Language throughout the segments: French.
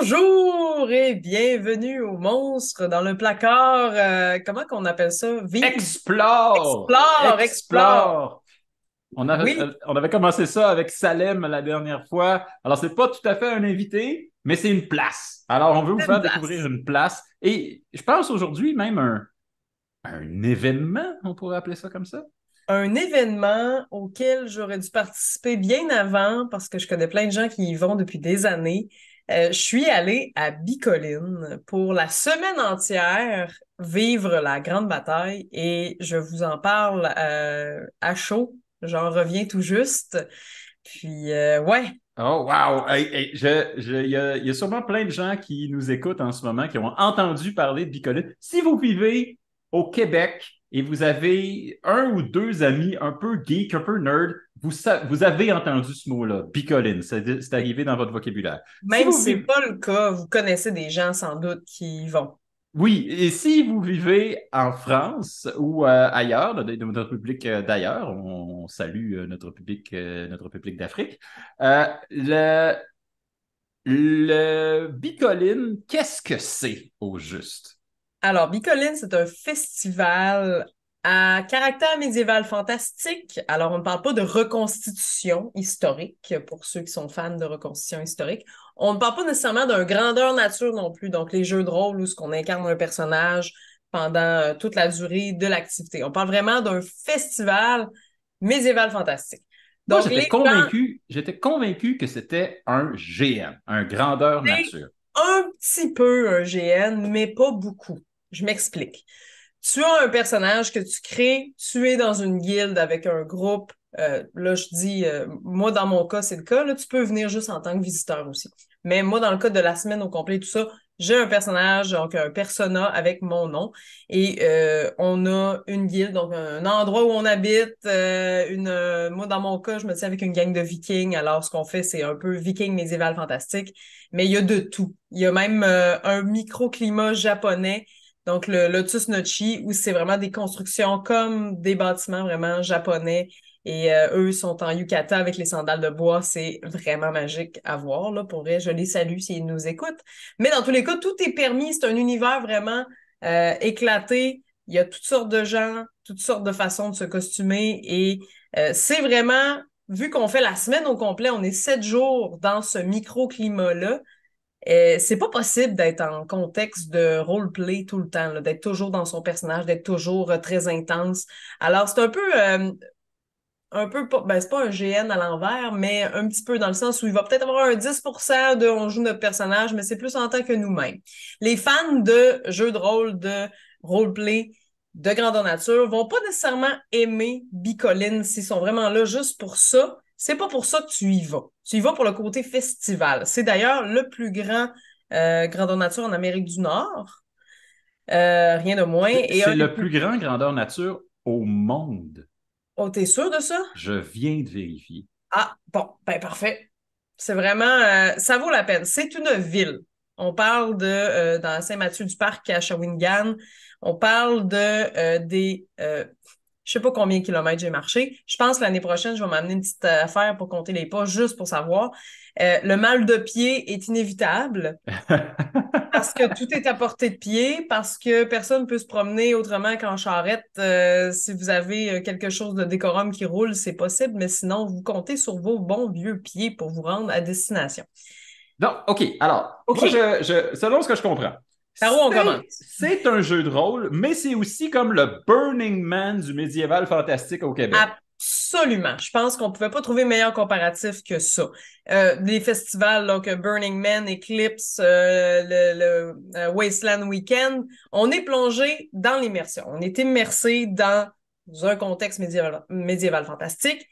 Bonjour et bienvenue au Monstre dans le placard. Comment qu'on appelle ça? Vive, Explore! explore, explore. Explore! Oui, On avait commencé ça avec Salem la dernière fois. Alors, c'est pas tout à fait un invité, mais c'est une place. Alors, on veut vous c'est une faire découvrir place. une place. Et je pense aujourd'hui même un événement, on pourrait appeler ça comme ça. Un événement auquel j'aurais dû participer bien avant parce que je connais plein de gens qui y vont depuis des années. Je suis allée à Bicoline pour la semaine entière vivre la grande bataille et je vous en parle à chaud. J'en reviens tout juste. Puis, ouais. Oh, wow! Il y a sûrement plein de gens qui nous écoutent en ce moment qui ont entendu parler de Bicoline. Si vous vivez au Québec et vous avez un ou deux amis un peu geek, un peu nerd, vous avez entendu ce mot-là, Bicoline. C'est arrivé dans votre vocabulaire. Si Même vous si c'est vivez, pas le cas, vous connaissez des gens sans doute qui y vont. oui, et si vous vivez en France ou ailleurs, dans notre public d'ailleurs, on salue notre public d'Afrique. Le Bicoline, qu'est-ce que c'est au juste? Alors, Bicoline, c'est un festival à caractère médiéval fantastique. Alors, on ne parle pas de reconstitution historique pour ceux qui sont fans de reconstitution historique. On ne parle pas nécessairement d'un grandeur nature non plus, donc les jeux de rôle où ce qu'on incarne un personnage pendant toute la durée de l'activité. On parle vraiment d'un festival médiéval fantastique. Moi, Donc, les gens, j'étais convaincu que c'était un GN, un grandeur c'est nature. un petit peu un GN, mais pas beaucoup. Je m'explique. Tu as un personnage que tu crées, tu es dans une guilde avec un groupe. Là, je dis, moi, dans mon cas, c'est le cas. Là, tu peux venir juste en tant que visiteur aussi. Mais moi, dans le cas de la semaine au complet, tout ça, j'ai un personnage, donc un persona avec mon nom. Et on a une guilde, donc un endroit où on habite. Moi, dans mon cas, je me tiens avec une gang de vikings. Alors, ce qu'on fait, c'est un peu viking médiéval fantastique. Mais il y a de tout. Il y a même un microclimat japonais donc, le Lotus Nochi, où c'est vraiment des constructions comme des bâtiments vraiment japonais. Et eux sont en yukata avec les sandales de bois. C'est vraiment magique à voir, là. Pour vrai, je les salue s'ils nous écoutent. Mais dans tous les cas, tout est permis. C'est un univers vraiment éclaté. Il y a toutes sortes de gens, toutes sortes de façons de se costumer. Et c'est vraiment, vu qu'on fait la semaine au complet, on est 7 jours dans ce microclimat-là. C'est pas possible d'être en contexte de roleplay tout le temps, là, d'être toujours dans son personnage, d'être toujours très intense. Alors, c'est un peu ben, c'est pas un GN à l'envers, mais un petit peu dans le sens où il va peut-être avoir un 10% de on joue notre personnage, mais c'est plus en tant que nous-mêmes. Les fans de jeux de rôle, de roleplay, de grandeur nature vont pas nécessairement aimer Bicoline s'ils sont vraiment là juste pour ça. C'est pas pour ça que tu y vas. Tu y vas pour le côté festival. C'est d'ailleurs le plus grand grandeur nature en Amérique du Nord. Rien de moins. Et un C'est des le plus... plus grand grandeur nature au monde. Oh, t'es sûr de ça? Je viens de vérifier. Ah, bon, ben parfait. C'est vraiment, ça vaut la peine. C'est une ville. On parle dans Saint-Mathieu-du-Parc à Shawinigan, on parle je sais pas combien de kilomètres j'ai marché. Je pense que l'année prochaine, je vais m'amener une petite affaire pour compter les pas, juste pour savoir. Le mal de pied est inévitable. Parce que tout est à portée de pied, parce que personne ne peut se promener autrement qu'en charrette. Si vous avez quelque chose de décorum qui roule, c'est possible, mais sinon, vous comptez sur vos bons vieux pieds pour vous rendre à destination. Donc, OK. Alors, moi, OK, selon ce que je comprends, par où on commence? c'est un jeu de rôle, mais c'est aussi comme le Burning Man du médiéval fantastique au Québec. Absolument. Je pense qu'on ne pouvait pas trouver meilleur comparatif que ça. Les festivals, donc Burning Man, Eclipse, le Wasteland Weekend, on est plongé dans l'immersion. On est immersé dans un contexte médiéval fantastique.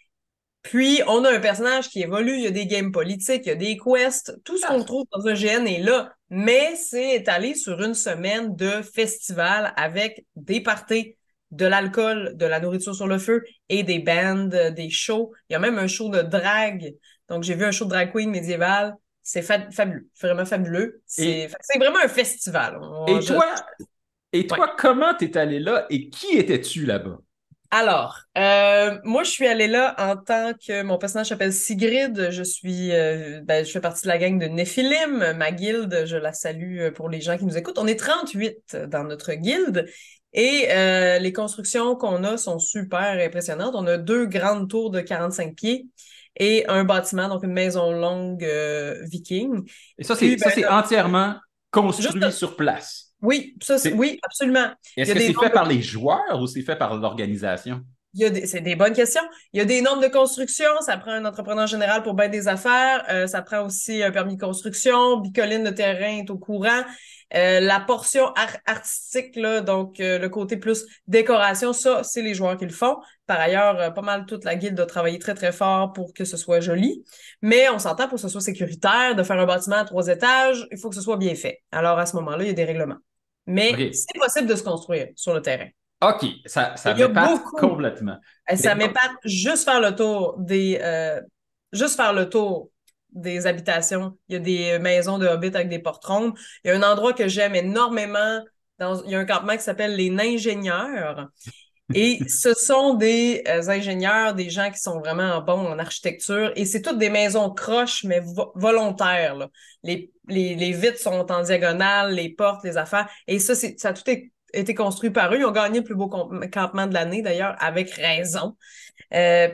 Puis, on a un personnage qui évolue, il y a des games politiques, il y a des quests, tout ce qu'on Ah, trouve dans un GN est là, mais c'est étalé sur une semaine de festival avec des parties, de l'alcool, de la nourriture sur le feu et des bands, des shows. Il y a même un show de drag. Donc, j'ai vu un show de drag queen médiéval. C'est fabuleux, vraiment fabuleux. Et, C'est vraiment un festival. et toi, Ouais. comment t'es allé là et qui étais-tu là-bas? Alors, moi, je suis allée là en tant que mon personnage s'appelle Sigrid. Je fais partie de la gang de Néphilim. Ma guilde, je la salue pour les gens qui nous écoutent. On est 38 dans notre guilde et les constructions qu'on a sont super impressionnantes. On a deux grandes tours de 45 pieds et un bâtiment, donc une maison longue viking. Et ça, Puis, c'est entièrement juste, construit sur place. oui, oui, absolument. Il y Est-ce a que des c'est fait nombres par les joueurs ou c'est fait par l'organisation? C'est des bonnes questions. Il y a des normes de construction, ça prend un entrepreneur général pour bien des affaires, ça prend aussi un permis de construction, Bicoline de terrain est au courant. La portion artistique, là, donc le côté plus décoration, ça, c'est les joueurs qui le font. Par ailleurs, pas mal toute la guilde a travaillé très, très fort pour que ce soit joli. Mais on s'entend pour que ce soit sécuritaire, de faire un bâtiment à 3 étages, il faut que ce soit bien fait. Alors, à ce moment-là, il y a des règlements. Mais OK. c'est possible de se construire sur le terrain. OK, ça Il y a m'épate beaucoup. complètement. Mais Ça donc, m'épate juste faire le tour des habitations. Il y a des maisons de hobbits avec des portes-rondes. Il y a un endroit que j'aime énormément. Il y a un campement qui s'appelle les Naingénieurs. Et ce sont des ingénieurs, des gens qui sont vraiment bons en architecture. Et c'est toutes des maisons croches, mais volontaires, là. Les vitres sont en diagonale, les portes, les affaires. Et ça a tout été construit par eux. Ils ont gagné le plus beau campement de l'année, d'ailleurs, avec raison.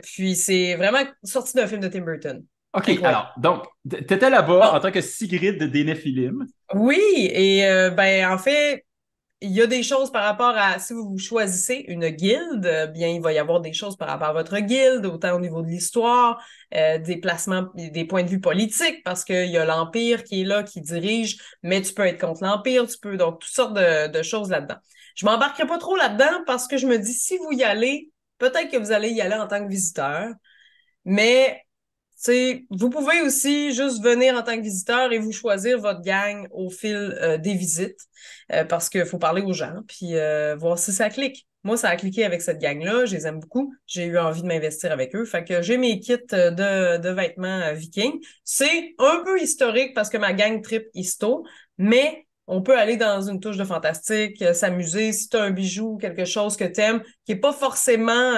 Puis c'est vraiment sorti d'un film de Tim Burton. OK, Incroyable. alors, donc, t'étais là-bas en Bon, tant que Sigrid des Néphilim. oui, et en fait, il y a des choses par rapport à, si vous choisissez une guilde, bien, il va y avoir des choses par rapport à votre guilde, autant au niveau de l'histoire, des placements, des points de vue politiques, parce qu'il y a l'Empire qui est là, qui dirige, mais tu peux être contre l'Empire, tu peux, donc, toutes sortes de choses là-dedans. Je m'embarquerai pas trop là-dedans parce que je me dis, si vous y allez, peut-être que vous allez y aller en tant que visiteur, mais vous pouvez aussi juste venir en tant que visiteur et vous choisir votre gang au fil des visites parce qu'il faut parler aux gens puis voir si ça clique. Moi, ça a cliqué avec cette gang-là. Je les aime beaucoup. J'ai eu envie de m'investir avec eux. Fait que j'ai mes kits de vêtements vikings. C'est un peu historique parce que ma gang trip histo, mais on peut aller dans une touche de fantastique, s'amuser. Si tu as un bijou, quelque chose que tu aimes, qui est pas forcément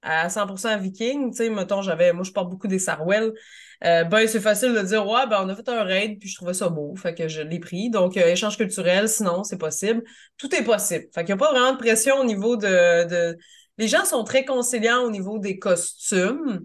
à 100% viking, tu sais, mettons, moi, je porte beaucoup des Sarwell, ben, c'est facile de dire, ouais, ben, on a fait un raid, puis je trouvais ça beau, fait que je l'ai pris. Donc, échange culturel, sinon, c'est possible. Tout est possible. Fait qu'il n'y a pas vraiment de pression au niveau Les gens sont très conciliants au niveau des costumes,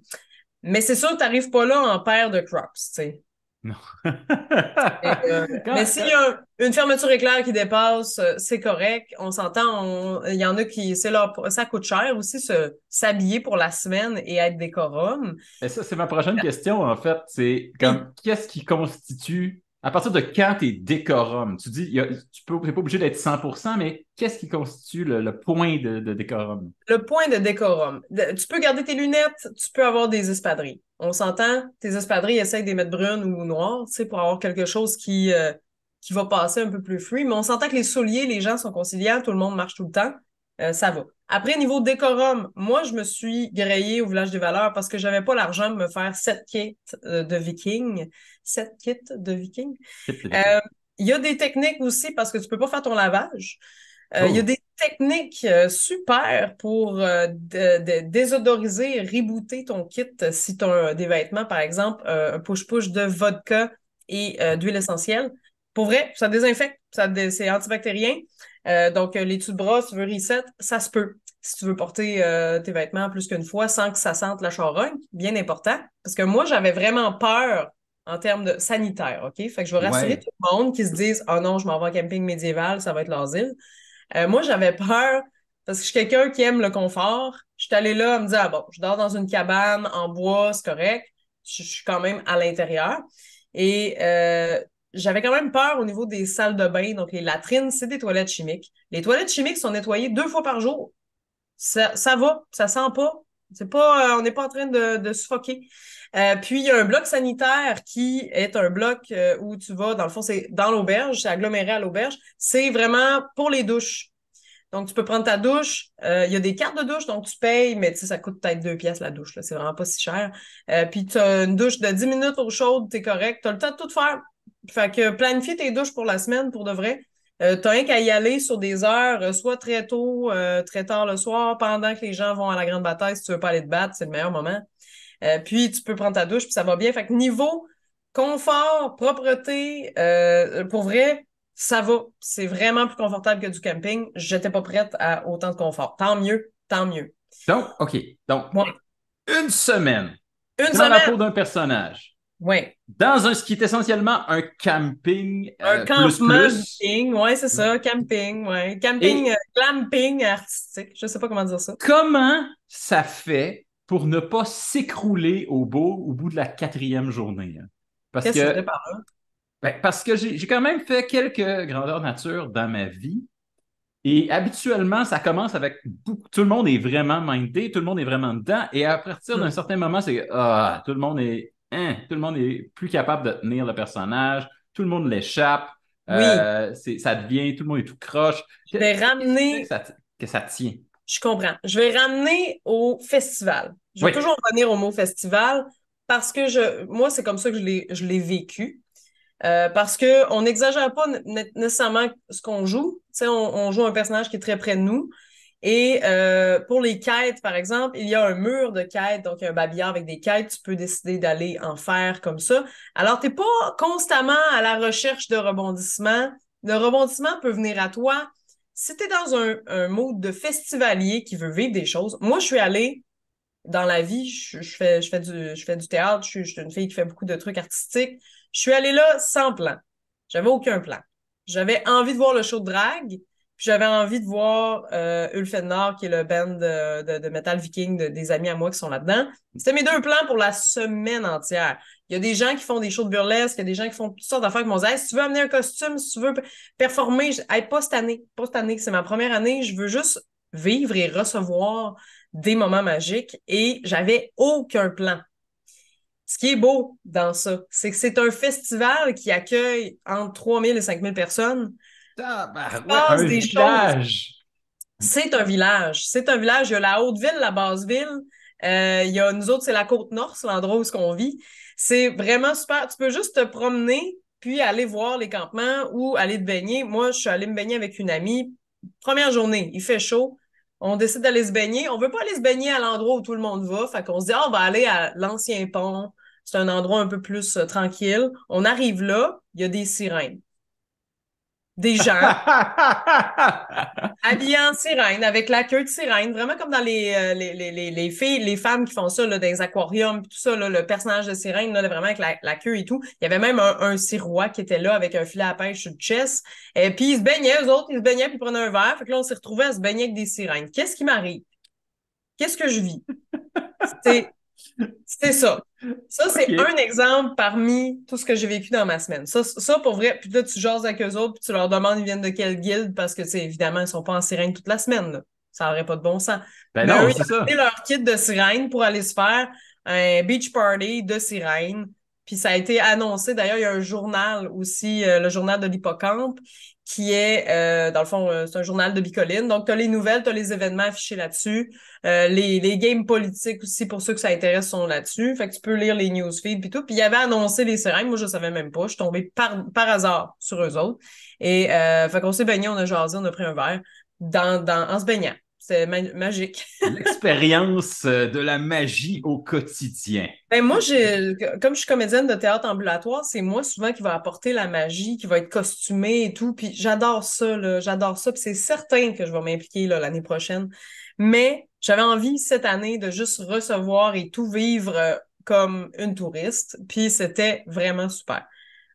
mais c'est sûr que t'arrives pas là en paire de Crocs, tu sais. Non. Mais Quand- s'il y quand- a une fermeture éclair qui dépasse, c'est correct. On s'entend. Il y en a qui, ça coûte cher aussi s'habiller pour la semaine et être décorum. Et ça, c'est ma prochaine question, en fait. C'est Oui. comme, qu'est-ce qui constitue, à partir de quand tu es décorum? Tu dis, t'es pas obligé d'être 100%, mais qu'est-ce qui constitue le point de décorum? Le point de décorum. Tu peux garder tes lunettes, tu peux avoir des espadrilles. On s'entend, tes espadrilles, essaye de les mettre brunes ou noires, tu sais, pour avoir quelque chose qui va passer un peu plus free. Mais on s'entend que les souliers, les gens sont conciliants, tout le monde marche tout le temps. Ça va. Après, niveau décorum, moi, je me suis grillée au Village des Valeurs parce que j'avais pas l'argent de me faire 7 kits de viking. 7 kits de viking. Euh, Il y a des techniques aussi parce que tu peux pas faire ton lavage. Il y a Oh, des techniques super pour désodoriser, rebooter ton kit si tu as des vêtements, par exemple, un push-push de vodka et d'huile essentielle. Pour vrai, ça désinfecte, c'est antibactérien. Donc, les dessus de bras, si tu veux reset, ça se peut. Si tu veux porter tes vêtements plus qu'une fois sans que ça sente la charogne, bien important. Parce que moi, j'avais vraiment peur en termes de sanitaire, OK? Fait que je veux rassurer ouais. tout le monde qui se disent, oh non, je m'en vais en camping médiéval, ça va être l'asile. Moi, j'avais peur parce que je suis quelqu'un qui aime le confort. Je suis allée là à me dire, ah bon, je dors dans une cabane en bois, c'est correct. Je suis quand même à l'intérieur. Et j'avais quand même peur au niveau des salles de bain. Donc, les latrines, c'est des toilettes chimiques. Les toilettes chimiques sont nettoyées 2 fois par jour. Ça va, ça sent pas. C'est pas, on n'est pas en train de suffoquer. Puis, il y a un bloc sanitaire qui est un bloc où tu vas, dans le fond, c'est dans l'auberge, c'est aggloméré à l'auberge. C'est vraiment pour les douches. Donc, tu peux prendre ta douche. Il y a des cartes de douche, donc tu payes, mais tu sais, ça coûte peut-être 2 pièces la douche. Là. C'est vraiment pas si cher. Puis, tu as une douche de 10 minutes eau chaude, t'es correct. Tu as le temps de tout faire. Fait que planifie tes douches pour la semaine, pour de vrai. T'as rien qu'à y aller sur des heures, soit très tôt, très tard le soir, pendant que les gens vont à la grande bataille, si tu veux pas aller te battre, c'est le meilleur moment. Puis tu peux prendre ta douche, puis ça va bien. Fait que niveau confort, propreté, pour vrai, ça va. C'est vraiment plus confortable que du camping. J'étais pas prête à autant de confort. Tant mieux, tant mieux. Donc, OK. Donc, Ouais. une semaine Une dans la peau semaine, d'un personnage, ouais. dans ce qui est essentiellement un camping Un plus campement plus. viking, ouais, c'est ça, camping, ouais. Camping, Et glamping artistique, je sais pas comment dire ça. comment ça fait pour ne pas s'écrouler au bout de la quatrième journée? Hein? Parce Qu'est-ce que tu veux que, dire par là? parce que j'ai quand même fait quelques grandeurs nature dans ma vie. Et habituellement, ça commence avec beaucoup. Tout le monde est vraiment mindé, tout le monde est vraiment dedans. Et à partir d'un Hmm. certain moment, c'est tout le monde est plus capable de tenir le personnage, tout le monde l'échappe, Oui, ça devient, tout le monde est tout croche. je vais Qu'est-ce qui fait ramener, que ça tient? je comprends, je vais ramener au festival. Je vais Oui. toujours revenir au mot festival parce que moi, c'est comme ça que je l'ai vécu. Parce que on n'exagère pas nécessairement ce qu'on joue. Tu sais, on joue un personnage qui est très près de nous. Et pour les quêtes, par exemple, il y a un mur de quêtes, donc un babillard avec des quêtes, tu peux décider d'aller en faire comme ça. Alors, tu n'es pas constamment à la recherche de rebondissements. Le rebondissement peut venir à toi si tu es dans un mode de festivalier qui veut vivre des choses. Moi, je suis allée dans la vie, je fais du théâtre, je suis une fille qui fait beaucoup de trucs artistiques. Je suis allée là sans plan. J'avais aucun plan. J'avais envie de voir le show de drague, puis j'avais envie de voir Ulfenor, qui est le band de Metal Viking des amis à moi qui sont là-dedans. C'était mes deux plans pour la semaine entière. Il y a des gens qui font des shows de burlesque, il y a des gens qui font toutes sortes d'affaires qui m'ont dit hey, si tu veux amener un costume, si tu veux performer, hey, pas cette année, c'est ma première année, je veux juste vivre et recevoir des moments magiques et j'avais aucun plan. Ce qui est beau dans ça, c'est que c'est un festival qui accueille entre 3000 et 5000 personnes. Il se Ouais, passe un des choses. village. C'est un village. C'est un village. Il y a la Haute-Ville, la Basse-Ville. Il y a nous autres, c'est la Côte-Nord, c'est l'endroit où on vit. C'est vraiment super. Tu peux juste te promener, puis aller voir les campements ou aller te baigner. Moi, je suis allée me baigner avec une amie. Première journée, il fait chaud. On décide d'aller se baigner. On veut pas aller se baigner à l'endroit où tout le monde va. Fait qu'on se dit, ah, on va aller à l'ancien pont. C'est un endroit un peu plus tranquille. On arrive là, il y a des sirènes. Des gens habillés en sirène, avec la queue de sirène, vraiment comme dans les filles, les femmes qui font ça là, dans les aquariums, tout ça, là, le personnage de sirène, là, vraiment avec la queue et tout. Il y avait même un sirois qui était là avec un filet à pêche sur le chest. Et puis ils se baignaient, eux autres, ils se baignaient puis ils prenaient un verre. Fait que là, on s'est retrouvés à se baigner avec des sirènes. Qu'est-ce qui m'arrive? Qu'est-ce que je vis? C'est c'est ça. Ça, c'est OK. un exemple parmi tout ce que j'ai vécu dans ma semaine. Ça pour vrai, puis là, tu jases avec eux autres, puis tu leur demandes ils viennent de quelle guilde, parce que, tu sais, évidemment, ils sont pas en sirène toute la semaine, là. Ça aurait pas de bon sens. Ben Mais non, eux, ils c'est ont ça. amené leur kit de sirène pour aller se faire un beach party de sirène. Puis ça a été annoncé. D'ailleurs, il y a un journal aussi, le journal de l'Hippocampe, qui est, dans le fond, c'est un journal de Bicoline. Donc, tu as les nouvelles, tu as les événements affichés là-dessus. Les games politiques aussi, pour ceux que ça intéresse, sont là-dessus. Fait que tu peux lire les newsfeeds puis tout. Puis il y avait annoncé les sirènes. Moi, je savais même pas. Je suis tombée par hasard sur eux autres. Et fait qu'on s'est baigné, on a jasé, on a pris un verre en se baignant. C'est magique. L'expérience de la magie au quotidien. Ben moi, comme je suis comédienne de théâtre ambulatoire, c'est moi souvent qui va apporter la magie, qui va être costumée et tout. Puis j'adore ça, là, j'adore ça. Puis c'est certain que je vais m'impliquer là, l'année prochaine. Mais j'avais envie cette année de juste recevoir et tout vivre comme une touriste. Puis c'était vraiment super.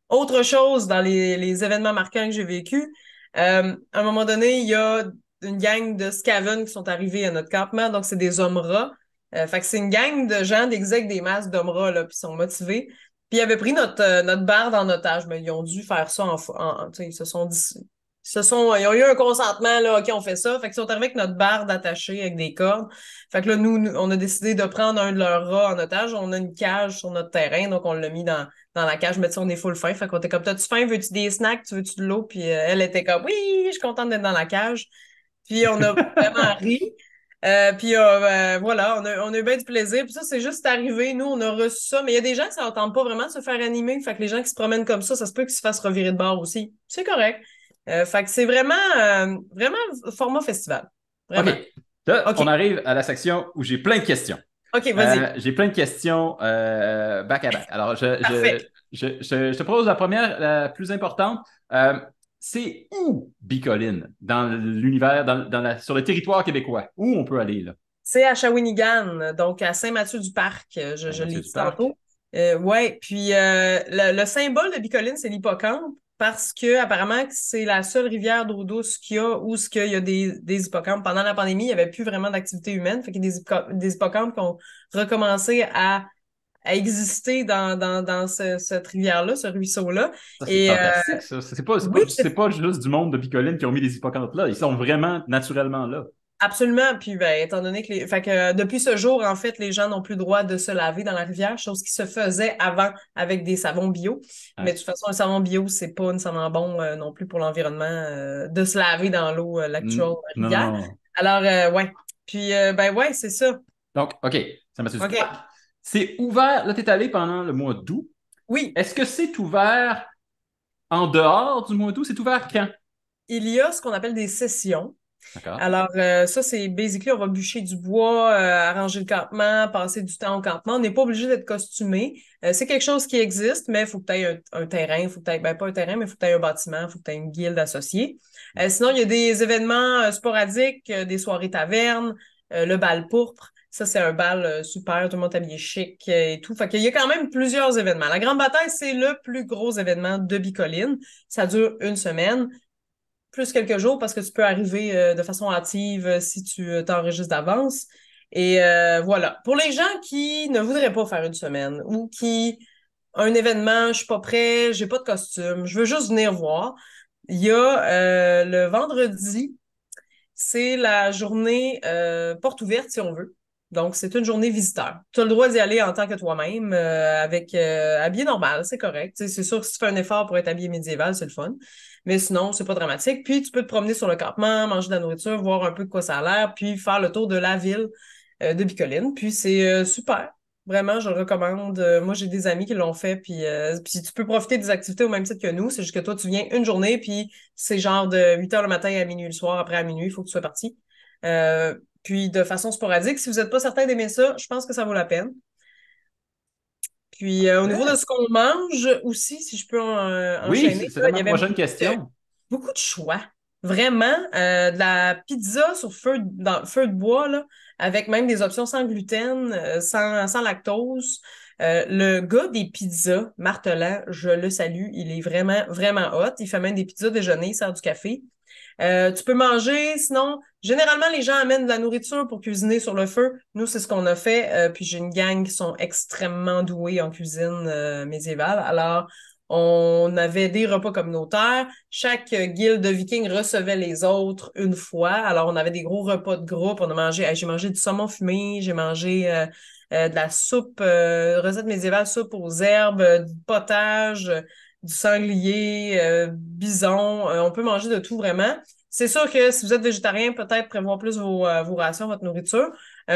Autre chose dans les événements marquants que j'ai vécu, à un moment donné, il y a une gang de Skaven qui sont arrivés à notre campement. Donc, c'est des hommes rats. Fait que c'est une gang de gens déguisés avec des masques d'hommes rats, là, puis ils sont motivés. Puis ils avaient pris notre barde en otage, mais ils ont dû faire ça tu sais, ils se sont dit, ils ont eu un consentement, là, OK, on fait ça. Fait qu'ils sont arrivés avec notre barde attachée avec des cordes. Fait que là, on a décidé de prendre un de leurs rats en otage. On a une cage sur notre terrain, donc on l'a mis dans la cage, mais tu sais, on est full faim. Fait qu'on était comme, t'as-tu faim? Veux-tu des snacks? Tu veux-tu de l'eau? Puis elle était comme, oui, je suis contente d'être dans la cage. Puis on a vraiment ri. Puis voilà, on a eu bien du plaisir. Puis ça, c'est juste arrivé. Nous, on a reçu ça. Mais il y a des gens qui s'entendent pas vraiment de se faire animer. Fait que les gens qui se promènent comme ça se peut qu'ils se fassent revirer de bord aussi. C'est correct. Fait que c'est vraiment format festival. OK. Vraiment. Là, OK. on arrive à la section où j'ai plein de questions. OK, vas-y. J'ai plein de questions back à back. Alors, Parfait. je te propose la première, la plus importante. C'est où Bicoline dans l'univers, sur le territoire québécois? Où on peut aller, là? C'est à Shawinigan, donc à Saint-Mathieu-du-Parc. Je l'ai dit Saint-Mathieu-du-Parc. tantôt. Ouais, puis le symbole de Bicoline, c'est l'hippocampe parce que apparemment c'est la seule rivière d'eau douce qu'il y a où ce qu'il y a des hippocampes. Pendant la pandémie, il n'y avait plus vraiment d'activité humaine, fait qu'il y a des hippocampes qui ont recommencé à exister dans cette rivière-là, ce ruisseau-là. Ça, c'est Et fantastique, ça. oui, C'est pas juste du monde de Bicoline qui ont mis des hippocampes là. Ils sont vraiment naturellement là. absolument. Puis, ben, étant donné que fait que depuis ce jour, en fait, les gens n'ont plus le droit de se laver dans la rivière, chose qui se faisait avant avec des savons bio. Mais Ouais. de toute façon, un savon bio, c'est pas nécessairement bon non plus pour l'environnement de se laver dans l'eau l'actuelle Non, rivière. non. Alors, ouais. Puis, ben, ouais, c'est ça. Donc, OK, Saint-Mathieu-du-Parc. OK. C'est ouvert. Là, tu es allé pendant le mois d'août. Oui, Est-ce que c'est ouvert en dehors du mois d'août? C'est ouvert quand? il y a ce qu'on appelle des sessions. D'accord. Alors, ça, c'est basically, on va bûcher du bois, arranger le campement, passer du temps au campement. On n'est pas obligé d'être costumé. C'est quelque chose qui existe, mais il faut que tu aies un terrain, il faut que tu ben pas un terrain, mais il faut que tu aies un bâtiment, il faut que tu aies une guilde associée. Sinon, il y a des événements sporadiques, des soirées tavernes, le bal pourpre. Ça, c'est un bal super, tout le monde est habillé chic et tout. Fait qu'il y a quand même plusieurs événements. La Grande Bataille, c'est le plus gros événement de Bicoline. Ça dure une semaine plus quelques jours parce que tu peux arriver de façon hâtive si tu t'enregistres d'avance. Et voilà. Pour les gens qui ne voudraient pas faire une semaine ou qui un événement, je suis pas prêt, j'ai pas de costume, je veux juste venir voir. Il y a le vendredi, c'est la journée porte ouverte si on veut. Donc, c'est une journée visiteur. Tu as le droit d'y aller en tant que toi-même, avec habillé normal, c'est correct. C'est sûr que si tu fais un effort pour être habillé médiéval, c'est le fun. Mais sinon, c'est pas dramatique. Puis, tu peux te promener sur le campement, manger de la nourriture, voir un peu de quoi ça a l'air, puis faire le tour de la ville de Bicoline. Puis, c'est super. Vraiment, je le recommande. Moi, j'ai des amis qui l'ont fait, puis tu peux profiter des activités au même titre que nous. C'est juste que toi, tu viens une journée, puis c'est genre de 8 heures le matin à minuit le soir, après à minuit, il faut que tu sois parti. Puis de façon sporadique, si vous n'êtes pas certain d'aimer ça, je pense que ça vaut la peine. Puis au niveau de Ouais. ce qu'on mange aussi, si je peux Oui, enchaîner, c'était là, il y ma avait prochaine question. beaucoup de choix. Vraiment, de la pizza sur feu de bois, là, avec même des options sans gluten, sans lactose. Le gars des pizzas, Martelan, je le salue. Il est vraiment, vraiment hot. Il fait même des pizzas déjeuner, il sert du café. Tu peux manger, sinon, généralement, les gens amènent de la nourriture pour cuisiner sur le feu. Nous, c'est ce qu'on a fait. Puis j'ai une gang qui sont extrêmement doués en cuisine médiévale. Alors, on avait des repas communautaires. Chaque guilde de vikings recevait les autres une fois. Alors, on avait des gros repas de groupe. On a mangé, j'ai mangé du saumon fumé, j'ai mangé de la soupe, recette médiévale, soupe aux herbes, du potage, du sanglier, bison. On peut manger de tout vraiment. C'est sûr que si vous êtes végétarien, peut-être prévoir plus vos rations, votre nourriture.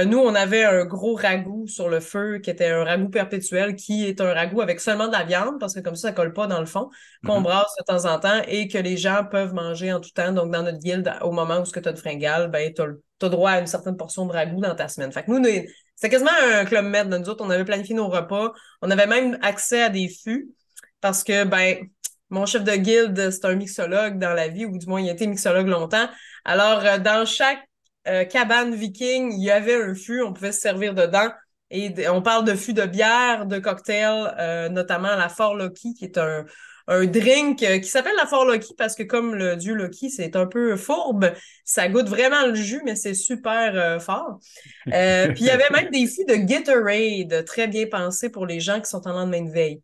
Nous, on avait un gros ragoût sur le feu qui était un ragoût perpétuel, qui est un ragoût avec seulement de la viande, parce que comme ça colle pas dans le fond, qu'on Mhm. brasse de temps en temps et que les gens peuvent manger en tout temps. Donc, dans notre guilde, au moment où tu as de fringale, ben, t'as droit à une certaine portion de ragoût dans ta semaine. Fait que nous, c'était quasiment un club med. Nous autres, on avait planifié nos repas. On avait même accès à des fûts parce que, ben, mon chef de guilde, c'est un mixologue dans la vie, ou du moins, il a été mixologue longtemps. Alors, dans chaque cabane viking, il y avait un fût, on pouvait se servir dedans. Et on parle de fût de bière, de cocktail, notamment la Fort Loki, qui est un drink qui s'appelle la Fort Loki parce que comme le dieu Loki, c'est un peu fourbe, ça goûte vraiment le jus, mais c'est super fort. Puis il y avait même des fûts de Gatorade, très bien pensés pour les gens qui sont en lendemain de veille.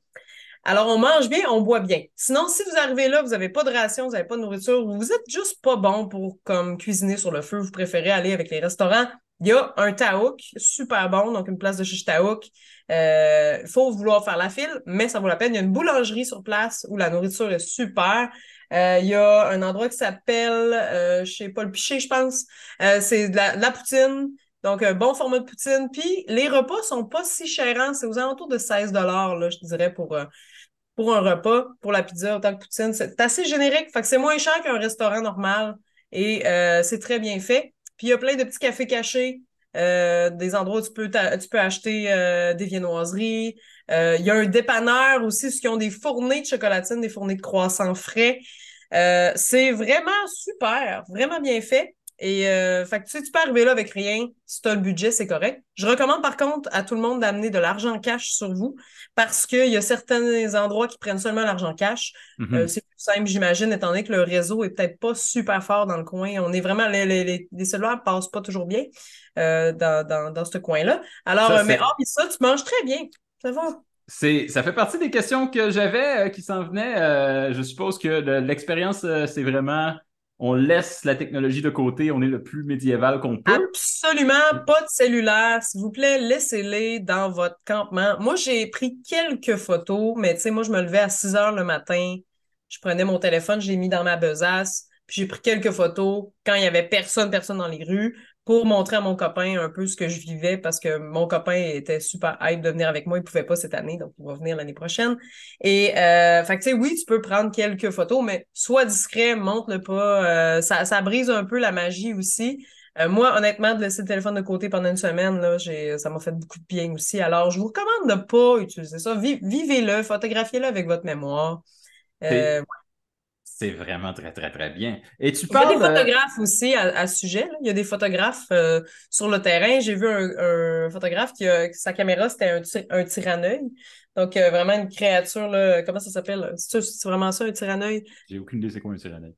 Alors, on mange bien, on boit bien. Sinon, si vous arrivez là, vous n'avez pas de ration, vous n'avez pas de nourriture, vous êtes juste pas bon pour comme cuisiner sur le feu, vous préférez aller avec les restaurants, il y a un taouk, super bon, donc une place de chiche taouk. Il faut vouloir faire la file, mais ça vaut la peine. Il y a une boulangerie sur place où la nourriture est super. Il y a un endroit qui s'appelle, je sais pas, le Piché, je pense. C'est de la poutine. Donc, un bon format de poutine. Puis, les repas sont pas si chers. C'est aux alentours de 16 là, je dirais, pour pour un repas, pour la pizza, autant que poutine. C'est assez générique, fait que c'est moins cher qu'un restaurant normal et c'est très bien fait. Puis il y a plein de petits cafés cachés, des endroits où tu peux acheter des viennoiseries. Il y a un dépanneur aussi, ceux qui ont des fournées de chocolatine, des fournées de croissants frais. C'est vraiment super, vraiment bien fait. Et fait que tu peux arriver là avec rien. Si tu as le budget, c'est correct. Je recommande par contre à tout le monde d'amener de l'argent cash sur vous parce qu'il y a certains endroits qui prennent seulement l'argent cash. Mhm. C'est plus simple, j'imagine, étant donné que le réseau est peut-être pas super fort dans le coin. On est vraiment les cellulaires passent pas toujours bien dans ce coin-là. Alors, Ça, mais c'est, hormis ça, tu manges très bien. Ça va. ça fait partie des questions que j'avais qui s'en venaient. Je suppose que l'expérience, c'est vraiment, on laisse la technologie de côté, on est le plus médiéval qu'on peut. Absolument pas de cellulaire. S'il vous plaît, laissez-les dans votre campement. Moi, j'ai pris quelques photos, mais tu sais, moi, je me levais à 6 heures le matin. Je prenais mon téléphone, je l'ai mis dans ma besace, puis j'ai pris quelques photos quand il y avait personne dans les rues pour montrer à mon copain un peu ce que je vivais parce que mon copain était super hype de venir avec moi. Il pouvait pas cette année, donc il va venir l'année prochaine. Et, fait que tu sais, oui, tu peux prendre quelques photos, mais sois discret, montre-le pas. Ça brise un peu la magie aussi. Moi, honnêtement, de laisser le téléphone de côté pendant une semaine, là, ça m'a fait beaucoup de bien aussi. Alors, je vous recommande de pas utiliser ça. Vivez-le, photographiez-le avec votre mémoire. C'est Euh, c'est vraiment très, très, très bien. Et tu il y a des parles, photographes aussi à ce sujet, là. Il y a des photographes sur le terrain. J'ai vu un photographe sa caméra, c'était un tyranneuil. Donc, vraiment une créature, là, comment ça s'appelle? C'est vraiment ça, un tyranneuil? j'ai aucune idée c'est quoi un tyrannoïde.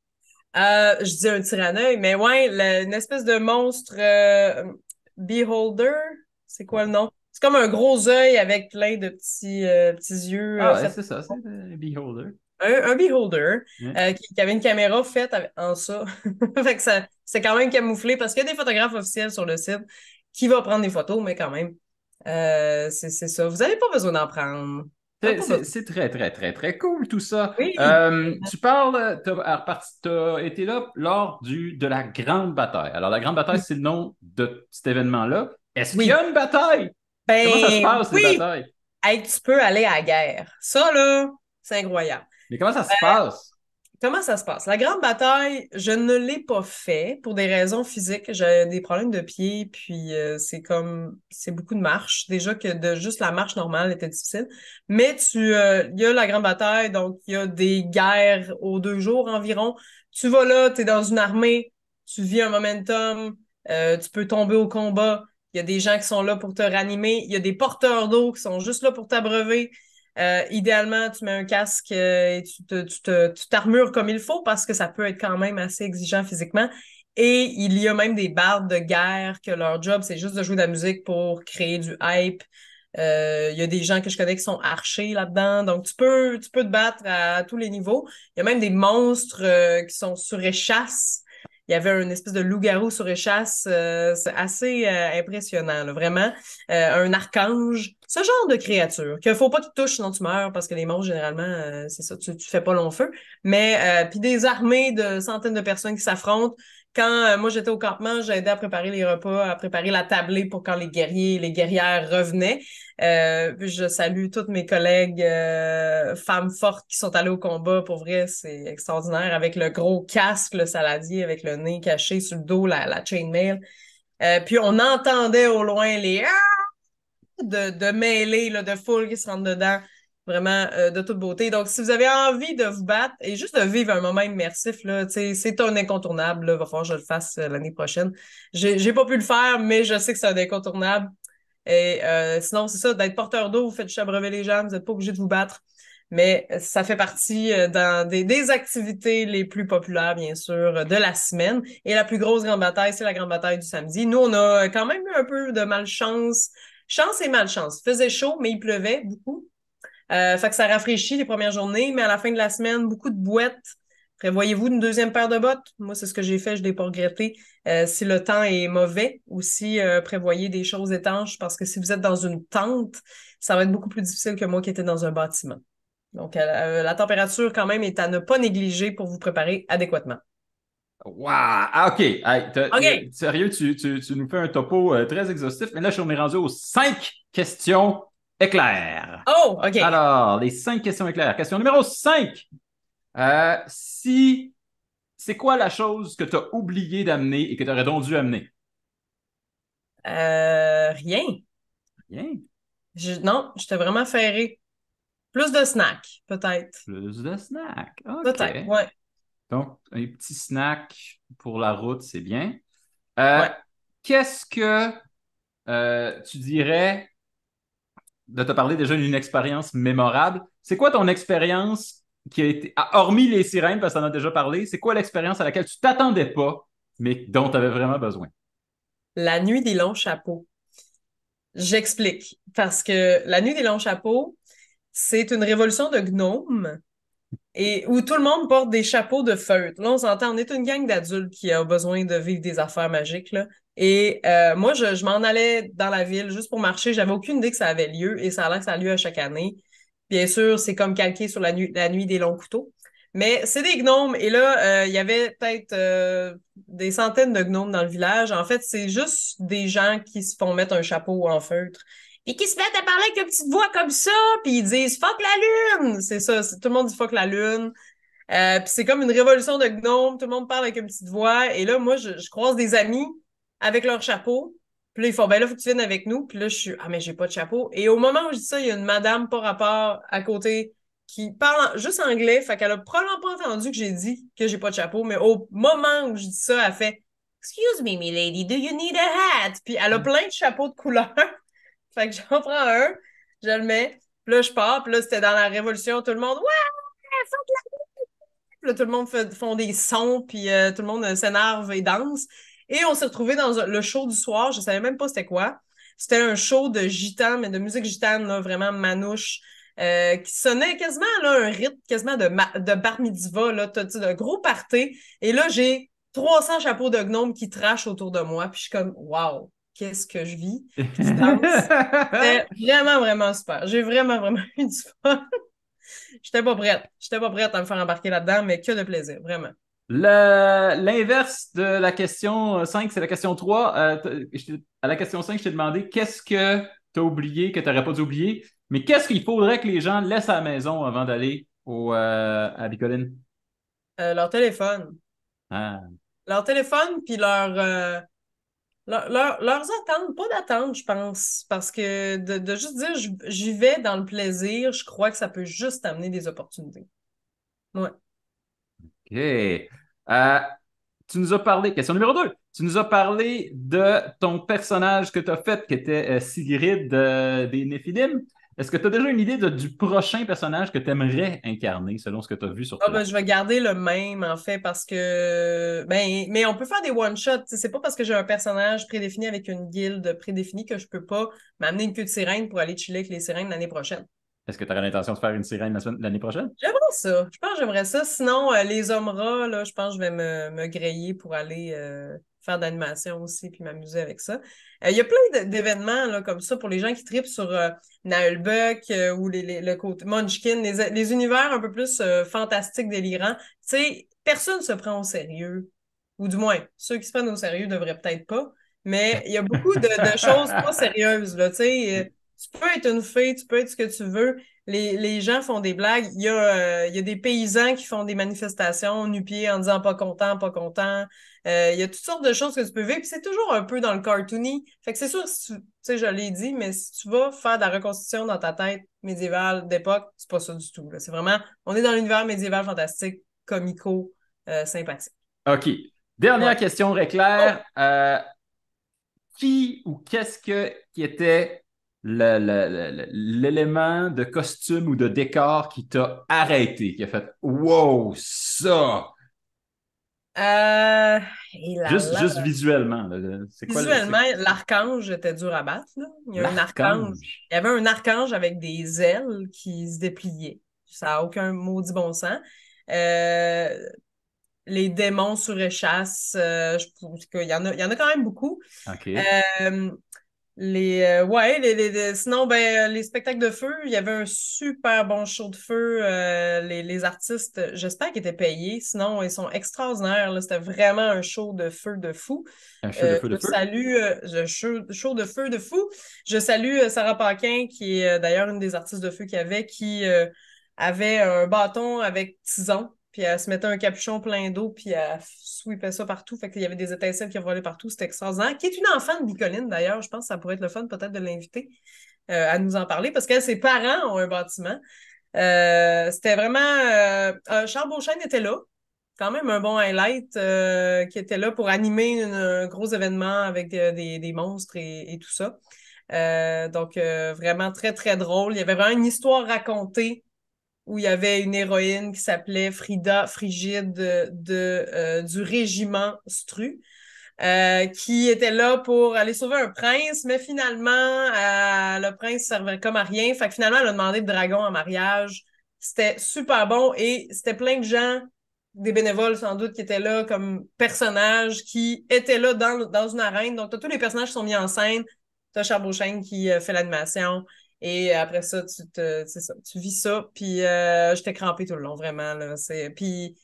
Je dis un tyranneuil, mais ouais, une espèce de monstre beholder, c'est quoi le nom? C'est comme un gros œil avec plein de petits yeux Ah, ouais, faits. c'est ça, c'est un Beholder. Un beholder Ouais. qui avait une caméra faite en ça. Fait que ça, c'est quand même camouflé parce qu'il y a des photographes officiels sur le site qui vont prendre des photos, mais quand même, c'est ça. Vous n'avez pas besoin d'en prendre. T'as pas besoin. C'est très, très, très, très cool tout ça. Oui. Tu parles, t'as été là lors de la Grande Bataille. Alors, la Grande Bataille, c'est le nom de cet événement-là. Est-ce qu'il y Oui. a une bataille? Comment ça se Ben passe, les oui. batailles? Hey, tu peux aller à la guerre. Ça, là, c'est incroyable. Mais comment ça se passe? Comment ça se passe? La grande bataille, je ne l'ai pas fait pour des raisons physiques. J'ai des problèmes de pied, puis c'est beaucoup de marche. Déjà que de juste la marche normale était difficile. Mais il y a la grande bataille, donc il y a des guerres aux 2 jours environ. Tu vas là, tu es dans une armée, tu vis un momentum, tu peux tomber au combat. Il y a des gens qui sont là pour te ranimer. Il y a des porteurs d'eau qui sont juste là pour t'abreuver. Idéalement, tu mets un casque et tu t'armures comme il faut parce que ça peut être quand même assez exigeant physiquement. Et il y a même des bardes de guerre que leur job, c'est juste de jouer de la musique pour créer du hype. Il y a des gens que je connais qui sont archers là-dedans. Donc, tu peux te battre à tous les niveaux. Il y a même des monstres qui sont sur échasse. Il y avait une espèce de loup-garou sur échasse. C'est assez impressionnant, là, vraiment. Un archange. Ce genre de créature qu'il faut pas qu'il te touche sinon tu meurs parce que les monstres, généralement, c'est ça, tu fais pas long feu. Mais puis des armées de centaines de personnes qui s'affrontent. Quand moi j'étais au campement, j'aidais à préparer les repas, à préparer la tablée pour quand les guerriers et les guerrières revenaient. Puis je salue toutes mes collègues femmes fortes qui sont allées au combat. Pour vrai, c'est extraordinaire. Avec le gros casque, le saladier, avec le nez caché sur le dos, la chainmail. Puis on entendait au loin les de mêlées, là, de foule qui se rentrent dedans. Vraiment de toute beauté. Donc, si vous avez envie de vous battre et juste de vivre un moment immersif, là, c'est un incontournable. Il va falloir que je le fasse l'année prochaine. J'ai pas pu le faire, mais je sais que c'est un incontournable. Et sinon, c'est ça, d'être porteur d'eau, vous faites juste abreuver les gens, vous n'êtes pas obligé de vous battre. Mais ça fait partie dans des activités les plus populaires, bien sûr, de la semaine. Et la plus grosse grande bataille, c'est la grande bataille du samedi. Nous, on a quand même eu un peu de malchance. Chance et malchance. Il faisait chaud, mais il pleuvait beaucoup. Fait que ça rafraîchit les premières journées, mais à la fin de la semaine, beaucoup de bouettes. Prévoyez-vous une deuxième paire de bottes? Moi, c'est ce que j'ai fait, je ne l'ai pas regretté. Si le temps est mauvais, aussi, prévoyez des choses étanches parce que si vous êtes dans une tente, ça va être beaucoup plus difficile que moi qui étais dans un bâtiment. Donc, la température, quand même, est à ne pas négliger pour vous préparer adéquatement. Wow! Ah, OK. Hey, OK. sérieux, tu nous fais un topo très exhaustif, mais là, on est rendu aux 5 questions éclair. Oh, OK. Alors, les 5 questions éclairs. Question numéro 5. Si c'est quoi la chose que tu as oublié d'amener et que tu aurais donc dû amener? Rien. Bien. Non, j'étais vraiment ferrée. Plus de snacks, peut-être. Plus de snacks. OK. Peut-être, ouais. Donc, un petit snack pour la route, c'est bien. Euh, Ouais. Qu'est-ce que tu dirais de te parler déjà d'une expérience mémorable? C'est quoi ton expérience qui a été, hormis les sirènes, parce que tu en as déjà parlé, c'est quoi l'expérience à laquelle tu t'attendais pas, mais dont tu avais vraiment besoin? La nuit des longs chapeaux. J'explique. Parce que la nuit des longs chapeaux, c'est une révolution de gnomes et où tout le monde porte des chapeaux de feutre. Là, on s'entend, on est une gang d'adultes qui a besoin de vivre des affaires magiques, là. Et moi, je m'en allais dans la ville juste pour marcher. J'avais aucune idée que ça avait lieu et ça a l'air que ça a lieu à chaque année. Bien sûr, c'est comme calqué sur la nuit des longs couteaux. Mais c'est des gnomes. Et là, il y avait peut-être des centaines de gnomes dans le village. En fait, c'est juste des gens qui se font mettre un chapeau en feutre. Puis qui se mettent à parler avec une petite voix comme ça. Puis ils disent fuck la lune. C'est ça. Tout le monde dit fuck la lune. Puis c'est comme une révolution de gnomes. Tout le monde parle avec une petite voix. Et là, moi, je croise des amis avec leur chapeau. Puis là, ils font, ben là, faut que tu viennes avec nous. Puis là, je suis, ah, mais j'ai pas de chapeau. Et au moment où je dis ça, il y a une madame pas rapport à côté qui parle juste anglais. Fait qu'elle a probablement pas entendu que j'ai dit que j'ai pas de chapeau. Mais au moment où je dis ça, elle fait, Excuse me, milady, do you need a hat? Puis elle a plein de chapeaux de couleurs. Fait que j'en prends un, je le mets. Puis là, je pars. Puis là, c'était dans la Révolution. Tout le monde, ouais, là, tout le monde font des sons, puis tout le monde s'énerve et danse. Et on s'est retrouvés dans le show du soir. Je savais même pas c'était quoi. C'était un show de gitane, mais de musique gitane, là, vraiment manouche, qui sonnait quasiment là, un rythme quasiment de bar mitzvah, là, de gros party. Et là, j'ai 300 chapeaux de gnomes qui trashent autour de moi. Puis je suis comme, wow, qu'est-ce que je vis? Qui danse. C'était vraiment, vraiment super. J'ai vraiment, vraiment eu du fun. J'étais pas prête. J'étais pas prête à me faire embarquer là-dedans, mais que de plaisir, vraiment. L'inverse de la question 5, c'est la question 3. À la question 5, je t'ai demandé qu'est-ce que tu as oublié, que tu n'aurais pas dû oublier, mais qu'est-ce qu'il faudrait que les gens laissent à la maison avant d'aller à Bicoline? Leur téléphone. Ah, Leur téléphone, puis leurs attentes. Pas d'attente, je pense. Parce que de juste dire j'y vais dans le plaisir, je crois que ça peut juste amener des opportunités. Ouais. OK. Tu nous as parlé, question numéro 2. Tu nous as parlé de ton personnage que tu as fait, qui était Sigrid des Néphilim. Est-ce que tu as déjà une idée du prochain personnage que tu aimerais incarner selon ce que tu as vu sur Ah ben, place? je vais garder le même, en fait, parce que... Ben, mais on peut faire des one-shots. C'est pas parce que j'ai un personnage prédéfini avec une guilde prédéfinie que je peux pas m'amener une queue de sirène pour aller chiller avec les sirènes l'année prochaine. Est-ce que tu aurais l'intention de faire une sirène l'année prochaine? J'aimerais ça. Je pense que j'aimerais ça. Sinon, les hommes rats, là, je pense que je vais me griller pour aller faire d'animation aussi puis m'amuser avec ça. Il y a plein d'événements là, comme ça pour les gens qui tripent sur Naheulbeuk ou le côté Munchkin, les univers un peu plus fantastiques, délirants. Tu sais, personne ne se prend au sérieux. Ou du moins, ceux qui se prennent au sérieux devraient peut-être pas. Mais il y a beaucoup de choses pas sérieuses. Là, tu sais, tu peux être une fée, tu peux être ce que tu veux. Les gens font des blagues. Il y a des paysans qui font des manifestations nu-pieds en disant pas content, pas content. Il y a toutes sortes de choses que tu peux vivre. Puis c'est toujours un peu dans le cartoony. Fait que c'est sûr, si tu sais, je l'ai dit, mais si tu vas faire de la reconstitution dans ta tête médiévale d'époque, c'est pas ça du tout. Là. C'est vraiment, on est dans l'univers médiéval fantastique, comico, sympathique. OK. Dernière Ouais. question, Oh, Réclair. Qui ou qu'est-ce qui était l'élément de costume ou de décor qui t'a arrêté, qui a fait Wow, ça! et là Juste là. visuellement. Là. C'est quoi Visuellement, l'archange était dur à battre, là. Il y a un archange. l'archange? Il y avait un archange avec des ailes qui se dépliaient. Ça n'a aucun maudit bon sens. Euh, les démons sur échasse, il y en a quand même beaucoup. OK. Euh, Sinon, les spectacles de feu, il y avait un super bon show de feu. Les artistes, j'espère qu'ils étaient payés. Sinon, ils sont extraordinaires, là. C'était vraiment un show de feu de fou. Un show de feu de Je feu. salue show de feu de fou. Je salue Sarah Paquin, qui est d'ailleurs une des artistes de feu qu'il y avait, qui avait un bâton avec tison. Puis elle se mettait un capuchon plein d'eau, puis elle sweepait ça partout. Fait qu'il y avait des étincelles qui volaient partout. C'était extraordinaire. Qui est une enfant de Bicoline, d'ailleurs. Je pense que ça pourrait être le fun, peut-être, de l'inviter à nous en parler, parce que ses parents ont un bâtiment. C'était vraiment... Charles Beauchesne était là. Quand même un bon highlight qui était là pour animer un gros événement avec des monstres et tout ça. Donc, vraiment très, très drôle. Il y avait vraiment une histoire racontée où il y avait une héroïne qui s'appelait Frida Frigide du régiment Stru, qui était là pour aller sauver un prince, mais finalement, le prince servait comme à rien. Fait que finalement, elle a demandé le dragon en mariage. C'était super bon et c'était plein de gens, des bénévoles sans doute, qui étaient là comme personnages, qui étaient là dans une arène. Donc, tous les personnages qui sont mis en scène. T'as Charles Beauchesne qui fait l'animation. Et après ça, tu vis ça. Puis j'étais crampée tout le long, vraiment. Là. Puis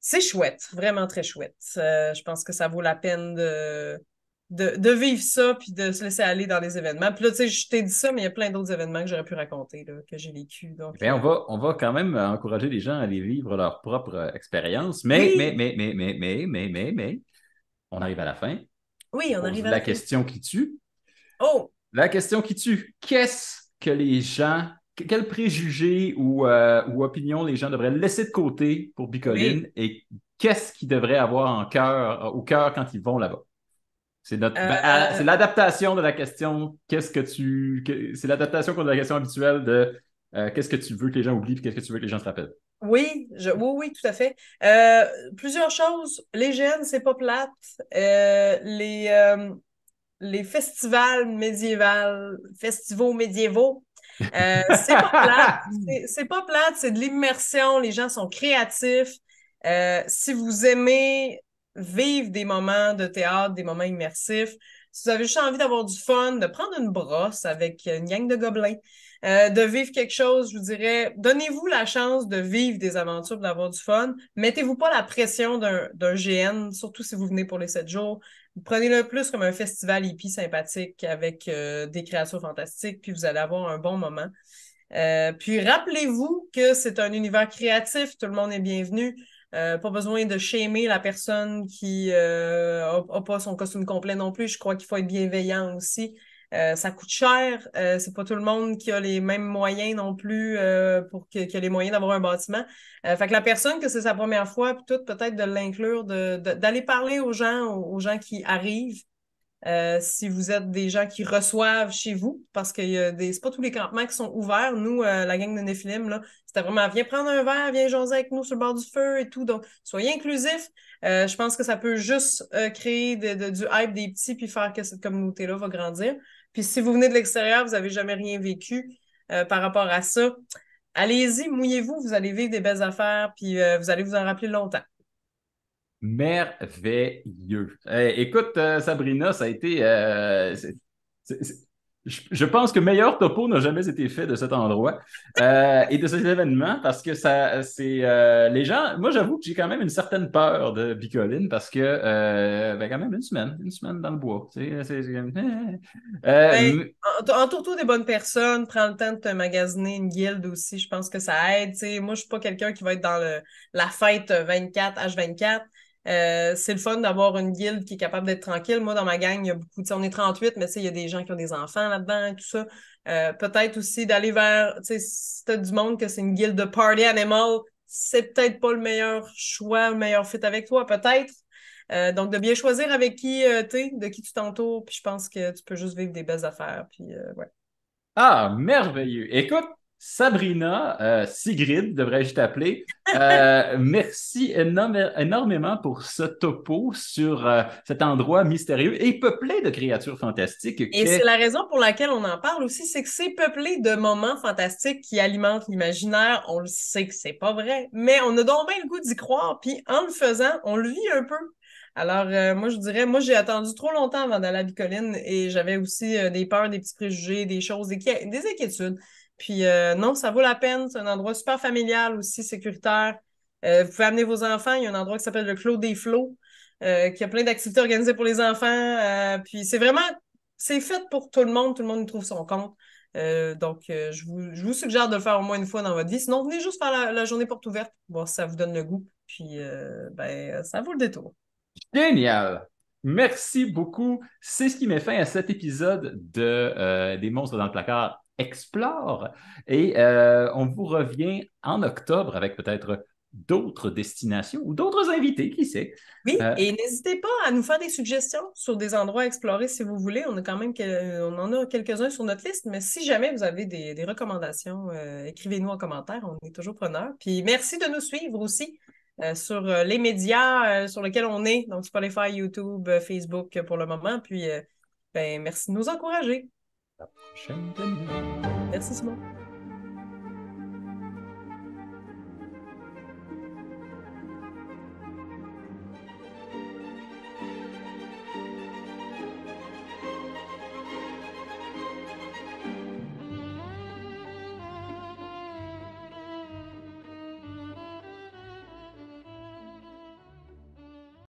c'est chouette, vraiment très chouette. Je pense que ça vaut la peine de vivre ça puis de se laisser aller dans les événements. Puis là, tu sais, je t'ai dit ça, mais il y a plein d'autres événements que j'aurais pu raconter, là, que j'ai vécu. Donc, Bien, on va quand même encourager les gens à aller vivre leur propre expérience. oui, Mais, on arrive à la fin. oui, On on pose arrive à la la fin. question qui tue. Oh, La question qui tue. Qu'est-ce que les gens, quels préjugés ou opinions les gens devraient laisser de côté pour oui. Bicoline et qu'est-ce qu'ils devraient avoir au cœur quand ils vont là-bas? C'est Euh, l'adaptation de la question, c'est l'adaptation de la question habituelle de qu'est-ce que tu veux que les gens oublient et qu'est-ce que tu veux que les gens se rappellent. oui, tout à fait. Plusieurs choses. Les gènes, c'est pas plate. Les festivals festivals médiévaux, c'est pas plate. C'est pas plate, c'est de l'immersion. Les gens sont créatifs. Si vous aimez vivre des moments de théâtre, des moments immersifs, si vous avez juste envie d'avoir du fun, de prendre une brosse avec une gang de gobelins, de vivre quelque chose, je vous dirais, donnez-vous la chance de vivre des aventures, d'avoir du fun. Mettez-vous pas la pression d'un GN, surtout si vous venez pour les 7 jours. Prenez-le plus comme un festival hippie sympathique avec des créatures fantastiques, puis vous allez avoir un bon moment. Puis rappelez-vous que c'est un univers créatif, tout le monde est bienvenu. Pas besoin de shamer la personne qui a pas son costume complet non plus. Je crois qu'il faut être bienveillant aussi. Ça coûte cher. C'est pas tout le monde qui a les mêmes moyens non plus qui a les moyens d'avoir un bâtiment. Fait que la personne que c'est sa première fois, puis tout, peut-être de l'inclure, d'aller parler aux gens qui arrivent. Si vous êtes des gens qui reçoivent chez vous, parce que c'est pas tous les campements qui sont ouverts. Nous, la gang de Néphilim, là, c'était vraiment viens prendre un verre, viens jaser avec nous sur le bord du feu et tout. Donc, soyez inclusifs. Je pense que ça peut juste créer du hype des petits puis faire que cette communauté-là va grandir. Puis si vous venez de l'extérieur, vous n'avez jamais rien vécu par rapport à ça, allez-y, mouillez-vous, vous allez vivre des belles affaires, puis vous allez vous en rappeler longtemps. Merveilleux. Écoute, Sabrina, ça a été. Je pense que meilleur topo n'a jamais été fait de cet endroit et de cet événement parce que c'est les gens. Moi, j'avoue que j'ai quand même une certaine peur de Bicoline parce que quand même une semaine dans le bois. Ben, entoure-toi des bonnes personnes, prends le temps de te magasiner une guilde aussi, je pense que ça aide. T'sais. Moi, je suis pas quelqu'un qui va être dans la fête 24 H24. C'est le fun d'avoir une guilde qui est capable d'être tranquille. Moi, dans ma gang, il y a beaucoup, on est 38, mais il y a des gens qui ont des enfants là-dedans et tout ça. Peut-être aussi d'aller vers, si t'as du monde que c'est une guilde de party animal, c'est peut-être pas le meilleur choix, le meilleur fit avec toi, peut-être. Donc, de bien choisir avec qui t'es, de qui tu t'entoures, puis je pense que tu peux juste vivre des belles affaires, puis ouais. Ah, merveilleux. Écoute, Sabrina, Sigrid, devrais-je t'appeler, merci énormément pour ce topo sur cet endroit mystérieux et peuplé de créatures fantastiques Et c'est qu'est... la raison pour laquelle on en parle aussi, c'est que c'est peuplé de moments fantastiques qui alimentent l'imaginaire. On le sait que c'est pas vrai, mais on a donc bien le goût d'y croire, puis en le faisant, on le vit un peu. Alors, moi, je dirais, moi, j'ai attendu trop longtemps avant d'aller à Bicoline et j'avais aussi des peurs, des petits préjugés, des choses, des inquiétudes. Puis, non, ça vaut la peine. C'est un endroit super familial aussi, sécuritaire. Vous pouvez amener vos enfants. Il y a un endroit qui s'appelle le Clos des Flots, qui a plein d'activités organisées pour les enfants. Puis, c'est fait pour tout le monde. Tout le monde y trouve son compte. Donc, je vous suggère de le faire au moins une fois dans votre vie. Sinon, venez juste faire la journée porte ouverte, voir si ça vous donne le goût. Puis, ça vaut le détour. Génial! Merci beaucoup. C'est ce qui met fin à cet épisode de Des monstres dans le placard Explore. Et on vous revient en octobre avec peut-être d'autres destinations ou d'autres invités, qui sait. Oui, Euh, et n'hésitez pas à nous faire des suggestions sur des endroits à explorer si vous voulez. On a quand même on en a quelques-uns sur notre liste, mais si jamais vous avez des recommandations, écrivez-nous en commentaire, on est toujours preneurs. Puis merci de nous suivre aussi sur les médias sur lesquels on est, donc Spotify, YouTube, Facebook pour le moment. Puis merci de nous encourager. prochaine. Merci Simon.